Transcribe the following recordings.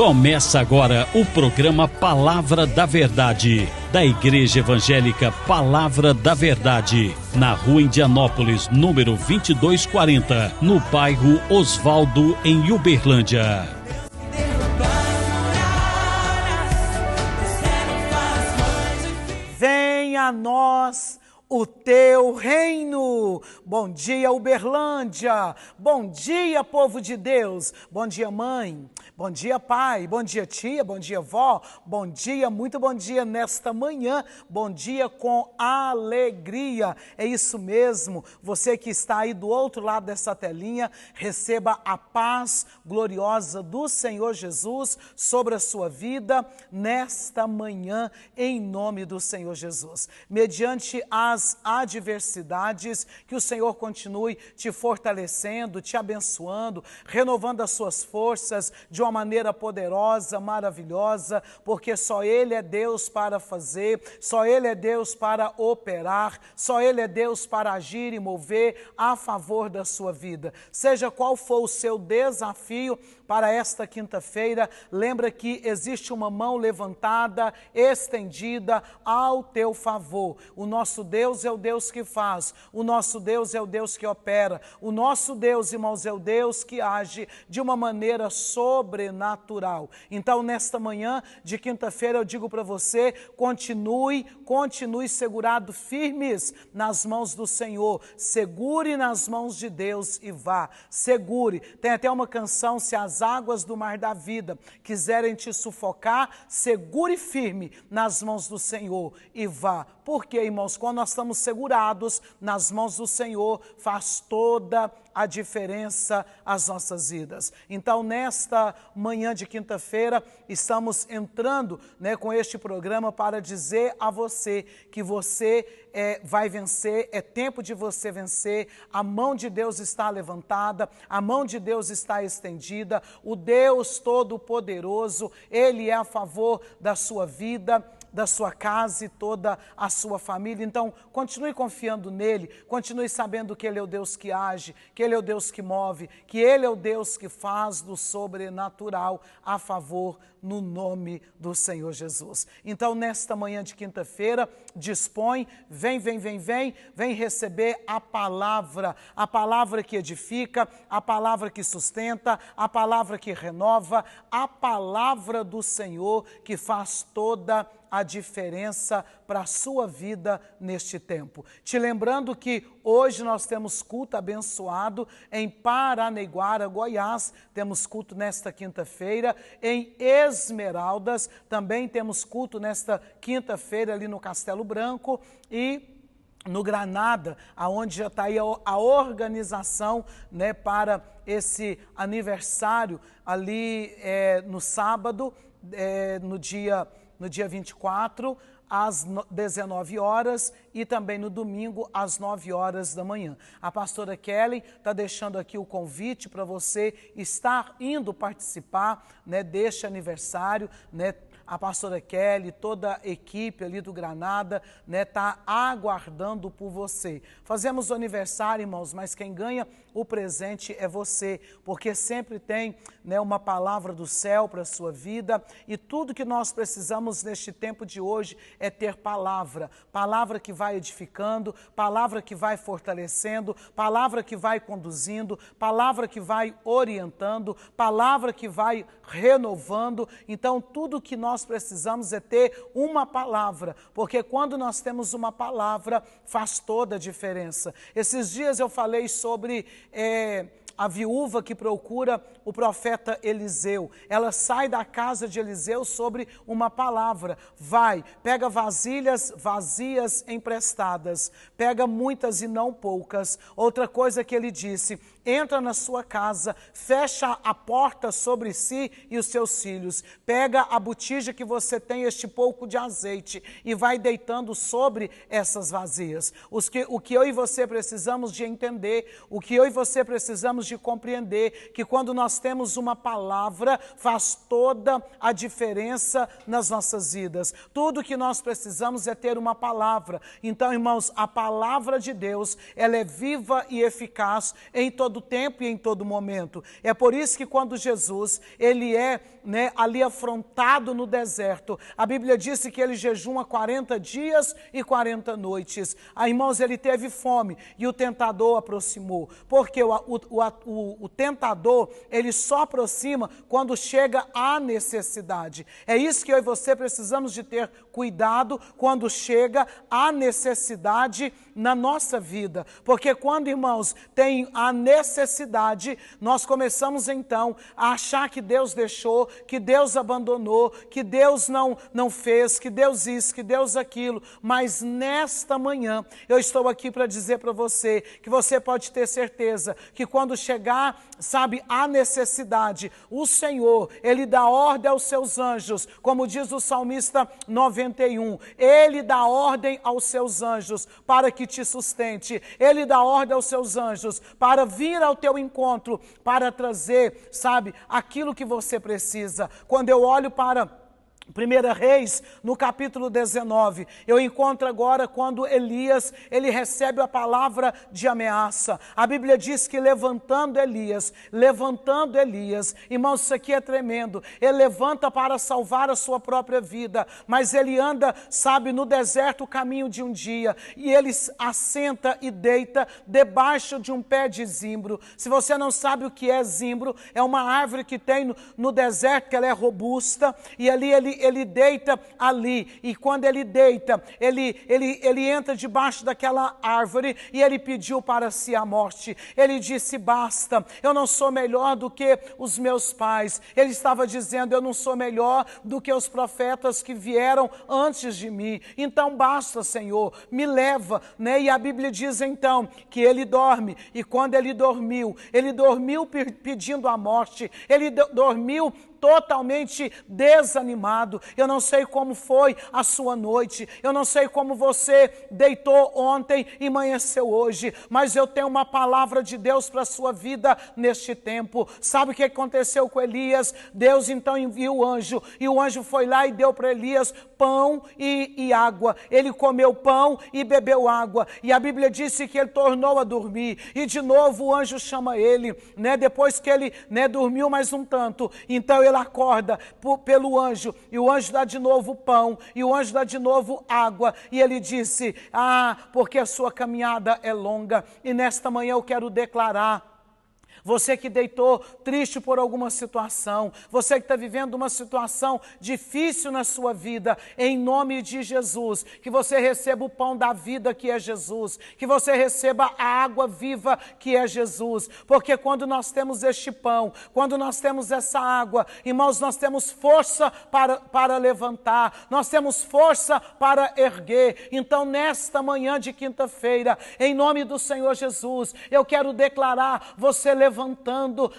Começa agora o programa Palavra da Verdade, da Igreja Evangélica Palavra da Verdade, na Rua Indianópolis, número 2240, no bairro Osvaldo, em Uberlândia. Venha a nós o teu reino. Bom dia, Uberlândia. Bom dia, povo de Deus. Bom dia, mãe. Bom dia, pai. Bom dia, tia. Bom dia, vó. Bom dia, muito bom dia nesta manhã. Bom dia com alegria. É isso mesmo. Você que está aí do outro lado dessa telinha, receba a paz gloriosa do Senhor Jesus sobre a sua vida nesta manhã, em nome do Senhor Jesus. Mediante as adversidades, que o Senhor continue te fortalecendo, te abençoando, renovando as suas forças de uma maneira poderosa, maravilhosa, porque só Ele é Deus para fazer, só Ele é Deus para operar, só Ele é Deus para agir e mover a favor da sua vida. Seja qual for o seu desafio para esta quinta-feira, lembra que existe uma mão levantada, estendida ao teu favor. O nosso Deus é o Deus que faz, o nosso Deus é o Deus que opera, o nosso Deus, irmãos, é o Deus que age de uma maneira sobrenatural. Então, nesta manhã de quinta-feira, eu digo para você, continue segurado firmes nas mãos do Senhor, segure nas mãos de Deus e vá, segure. Tem até uma canção, se as águas do mar da vida quiserem te sufocar, segure firme nas mãos do Senhor e vá. Porque, irmãos, quando nós estamos segurados nas mãos do Senhor, faz toda a diferença às nossas vidas. Então, nesta manhã de quinta-feira, estamos entrando, com este programa para dizer a você que você vai vencer, é tempo de você vencer, a mão de Deus está levantada, a mão de Deus está estendida, o Deus Todo-Poderoso, Ele é a favor da sua vida, da sua casa e toda a sua família. Então, continue confiando nele, continue sabendo que ele é o Deus que age, que ele é o Deus que move, que ele é o Deus que faz do sobrenatural a favor no nome do Senhor Jesus. Então, nesta manhã de quinta-feira, dispõe, vem receber a palavra que edifica, a palavra que sustenta, a palavra que renova, a palavra do Senhor que faz toda a diferença para a sua vida neste tempo. Te lembrando que hoje nós temos culto abençoado em Paranaiguara, Goiás, temos culto nesta quinta-feira, em Esmeraldas, também temos culto nesta quinta-feira ali no Castelo Branco e no Granada, aonde já está aí a organização, para esse aniversário ali no sábado, no dia 24, às 19 horas e também no domingo, às 9 horas da manhã. A pastora Kelly está deixando aqui o convite para você estar indo participar deste aniversário, A pastora Kelly, toda a equipe ali do Granada, está aguardando por você. Fazemos o aniversário, irmãos, mas quem ganha o presente é você, porque sempre tem uma palavra do céu para a sua vida e tudo que nós precisamos neste tempo de hoje é ter palavra que vai edificando, palavra que vai fortalecendo, palavra que vai conduzindo, palavra que vai orientando, palavra que vai renovando. Então, tudo que nós precisamos é ter uma palavra, porque quando nós temos uma palavra, faz toda a diferença. Esses dias eu falei sobre a viúva que procura o profeta Eliseu. Ela sai da casa de Eliseu sobre uma palavra. Vai, pega vasilhas vazias emprestadas, pega muitas e não poucas. Outra coisa que ele disse, entra na sua casa, fecha a porta sobre si e os seus filhos, pega a botija que você tem, este pouco de azeite, e vai deitando sobre essas vazias. O que eu e você precisamos de entender, o que eu e você precisamos de compreender, que quando nós temos uma palavra, faz toda a diferença nas nossas vidas. Tudo que nós precisamos é ter uma palavra. Então, irmãos, a palavra de Deus, ela é viva e eficaz em toda todo tempo e em todo momento. É por isso que quando Jesus, ele é ali afrontado no deserto, a Bíblia disse que ele jejuma 40 dias e 40 noites. Irmãos, ele teve fome e o tentador aproximou, porque o tentador, ele só aproxima quando chega a necessidade. É isso que eu e você precisamos de ter cuidado quando chega a necessidade na nossa vida, porque quando, irmãos, tem a necessidade, nós começamos então a achar que Deus deixou, que Deus abandonou, que Deus não fez, que Deus isso, que Deus aquilo. Mas nesta manhã eu estou aqui para dizer para você que você pode ter certeza que quando chegar, sabe, a necessidade, o Senhor, ele dá ordem aos seus anjos, como diz o salmista 91, ele dá ordem aos seus anjos para que te sustente, ele dá ordem aos seus anjos para vir ao teu encontro, para trazer, sabe, aquilo que você precisa. Quando eu olho para 1 Reis, no capítulo 19, eu encontro agora quando Elias, ele recebe a palavra de ameaça. A Bíblia diz que levantando Elias, irmãos, isso aqui é tremendo, ele levanta para salvar a sua própria vida, mas ele anda, sabe, no deserto o caminho de um dia, e ele assenta e deita debaixo de um pé de zimbro. Se você não sabe o que é zimbro, é uma árvore que tem no deserto, que ela é robusta, e ali ele deita ali, e quando ele deita, ele entra debaixo daquela árvore, e ele pediu para si a morte. Ele disse: basta, eu não sou melhor do que os meus pais. Ele estava dizendo: eu não sou melhor do que os profetas que vieram antes de mim, então basta, Senhor, me leva, E a Bíblia diz então que ele dorme, e quando ele dormiu pedindo a morte, ele dormiu totalmente desanimado. Eu não sei como foi a sua noite, eu não sei como você deitou ontem e amanheceu hoje, mas eu tenho uma palavra de Deus para a sua vida neste tempo. Sabe o que aconteceu com Elias? Deus então enviou o anjo, e o anjo foi lá e deu para Elias pão e água. Ele comeu pão e bebeu água, e a Bíblia disse que ele tornou a dormir, e de novo o anjo chama ele, depois que ele dormiu mais um tanto, então ele acorda pelo anjo, e o anjo dá de novo pão, e o anjo dá de novo água, e ele disse: porque a sua caminhada é longa. E nesta manhã eu quero declarar, você que deitou triste por alguma situação, você que está vivendo uma situação difícil na sua vida, em nome de Jesus, que você receba o pão da vida que é Jesus, que você receba a água viva que é Jesus, porque quando nós temos este pão, quando nós temos essa água, irmãos, nós temos força para levantar, nós temos força para erguer. Então nesta manhã de quinta-feira, em nome do Senhor Jesus, eu quero declarar você levantando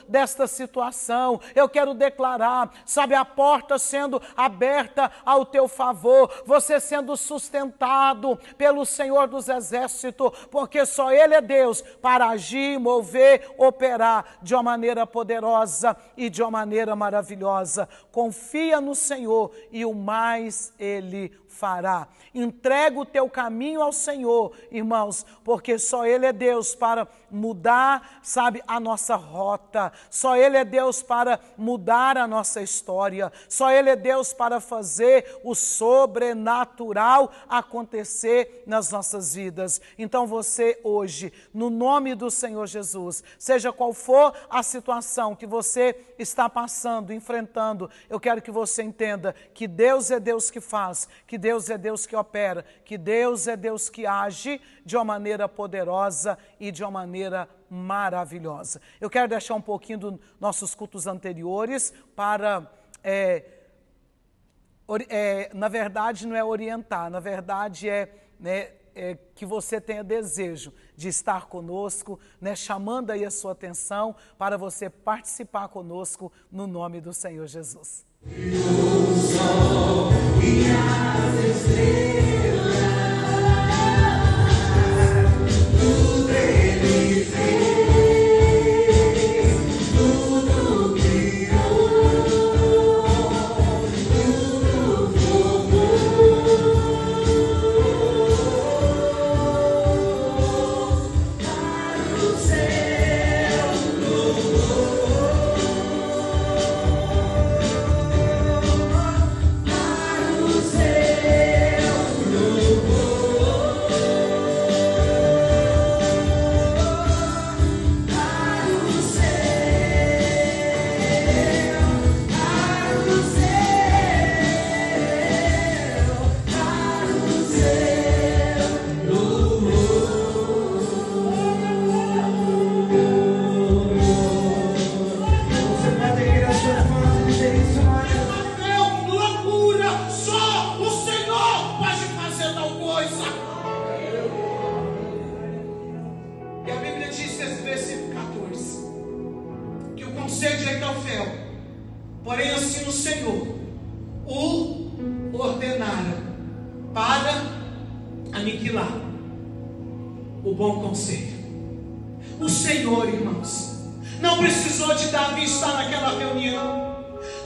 desta situação. Eu quero declarar, sabe, a porta sendo aberta ao teu favor, você sendo sustentado pelo Senhor dos Exércitos, porque só Ele é Deus para agir, mover, operar de uma maneira poderosa e de uma maneira maravilhosa. Confia no Senhor e o mais Ele fará. Entrega o teu caminho ao Senhor, irmãos, porque só Ele é Deus para mudar, sabe, a nossa rota. Só Ele é Deus para mudar a nossa história. Só Ele é Deus para fazer o sobrenatural acontecer nas nossas vidas. Então você hoje, no nome do Senhor Jesus, seja qual for a situação que você está passando, enfrentando, eu quero que você entenda que Deus é Deus que faz, que Deus é Deus que opera, que Deus é Deus que age de uma maneira poderosa e de uma maneira maravilhosa. Eu quero deixar um pouquinho dos nossos cultos anteriores para, na verdade não é orientar, na verdade que você tenha desejo de estar conosco, chamando aí a sua atenção para você participar conosco no nome do Senhor Jesus. Céu Senhor o ordenara para aniquilar o bom conselho. O Senhor, irmãos, não precisou de Davi estar naquela reunião.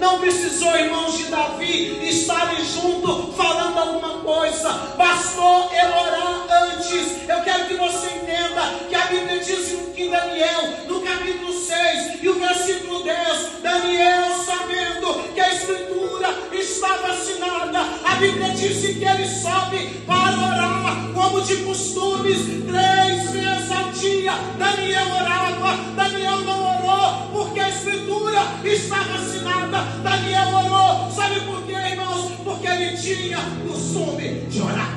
Não precisou, irmãos, de Davi estarem junto falando alguma coisa. Bastou ele orar antes. Eu quero que você entenda que a Bíblia diz em Daniel, no capítulo 6 e o versículo 10, Daniel, sabendo que a Escritura estava assinada, a Bíblia disse que ele sobe para orar, como de costumes, 3 vezes ao dia. Daniel orava. Daniel não orou porque a Escritura estava assinada. Daniel orou, sabe por quê, irmãos? Porque ele tinha o costume de orar.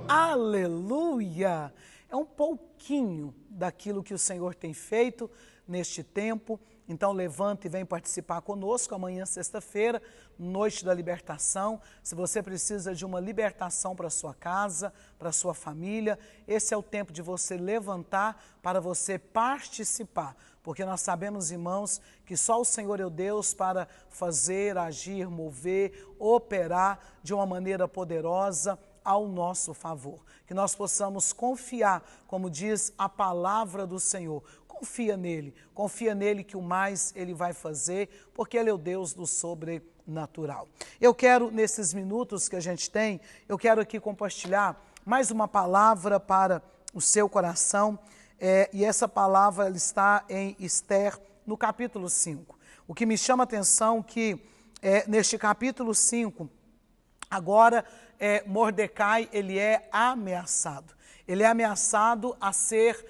Aleluia! É um pouquinho daquilo que o Senhor tem feito neste tempo. Então levanta e vem participar conosco amanhã, sexta-feira, noite da libertação. Se você precisa de uma libertação para sua casa, para sua família, esse é o tempo de você levantar para você participar. Porque nós sabemos, irmãos, que só o Senhor é o Deus para fazer, agir, mover, operar de uma maneira poderosa ao nosso favor. Que nós possamos confiar, como diz a palavra do Senhor. Confia nele que o mais ele vai fazer, porque ele é o Deus do sobrenatural. Eu quero, nesses minutos que a gente tem, eu quero aqui compartilhar mais uma palavra para o seu coração, e essa palavra ela está em Esther, no capítulo 5. O que me chama a atenção que neste capítulo 5, agora Mordecai ele é ameaçado. Ele é ameaçado a ser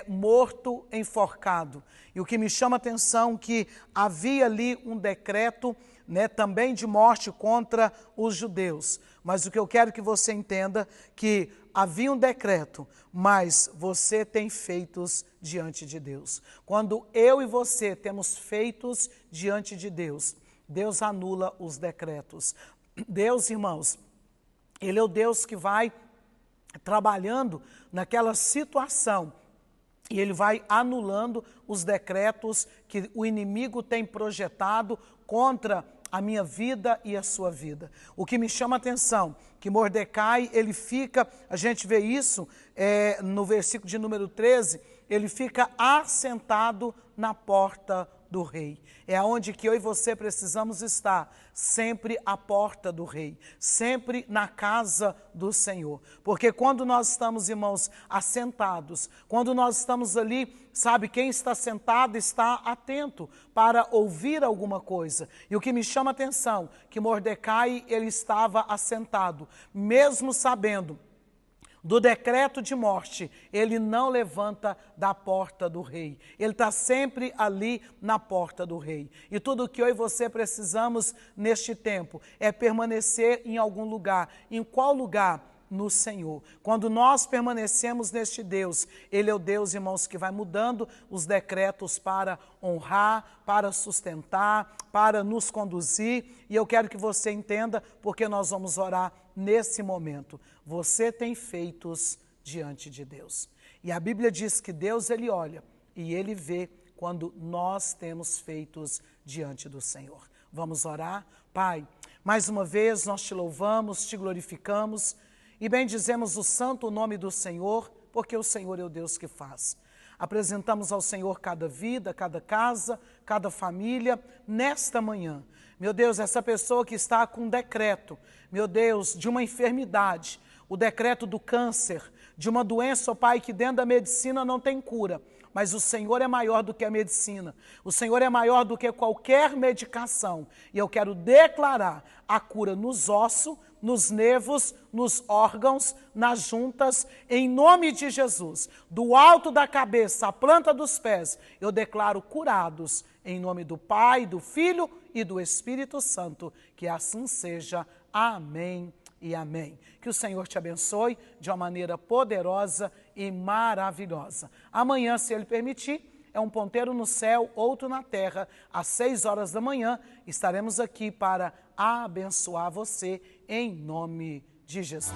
morto, enforcado. E o que me chama a atenção que havia ali um decreto, também de morte contra os judeus. Mas o que eu quero que você entenda que havia um decreto, mas você tem feitos diante de Deus. Quando eu e você temos feitos diante de Deus, Deus anula os decretos. Deus, irmãos, ele é o Deus que vai trabalhando naquela situação e ele vai anulando os decretos que o inimigo tem projetado contra a minha vida e a sua vida. O que me chama a atenção, que Mordecai, ele fica, a gente vê isso no versículo de número 13, ele fica assentado na porta do rei. É aonde que eu e você precisamos estar, sempre à porta do rei, sempre na casa do Senhor. Porque quando nós estamos, irmãos, assentados, quando nós estamos ali, sabe, quem está sentado está atento para ouvir alguma coisa. E o que me chama a atenção, que Mordecai, ele estava assentado, mesmo sabendo do decreto de morte, ele não levanta da porta do rei. Ele está sempre ali na porta do rei. E tudo o que eu e você precisamos neste tempo é permanecer em algum lugar. Em qual lugar? No Senhor. Quando nós permanecemos neste Deus, ele é o Deus, irmãos, que vai mudando os decretos para honrar, para sustentar, para nos conduzir. E eu quero que você entenda, porque nós vamos orar nesse momento. Você tem feitos diante de Deus. E a Bíblia diz que Deus, ele olha e ele vê quando nós temos feitos diante do Senhor. Vamos orar? Pai, mais uma vez nós te louvamos, te glorificamos e bendizemos o santo nome do Senhor, porque o Senhor é o Deus que faz. Apresentamos ao Senhor cada vida, cada casa, cada família, nesta manhã. Meu Deus, essa pessoa que está com um decreto, meu Deus, de uma enfermidade, o decreto do câncer, de uma doença, ó Pai, que dentro da medicina não tem cura, mas o Senhor é maior do que a medicina, o Senhor é maior do que qualquer medicação, e eu quero declarar a cura nos ossos, nos nervos, nos órgãos, nas juntas, em nome de Jesus, do alto da cabeça à planta dos pés, eu declaro curados, em nome do Pai, do Filho e do Espírito Santo, que assim seja. Amém e amém. Que o Senhor te abençoe de uma maneira poderosa e maravilhosa. Amanhã, se Ele permitir, é um ponteiro no céu, outro na terra, às 6 horas da manhã, estaremos aqui para abençoar você em nome de Jesus.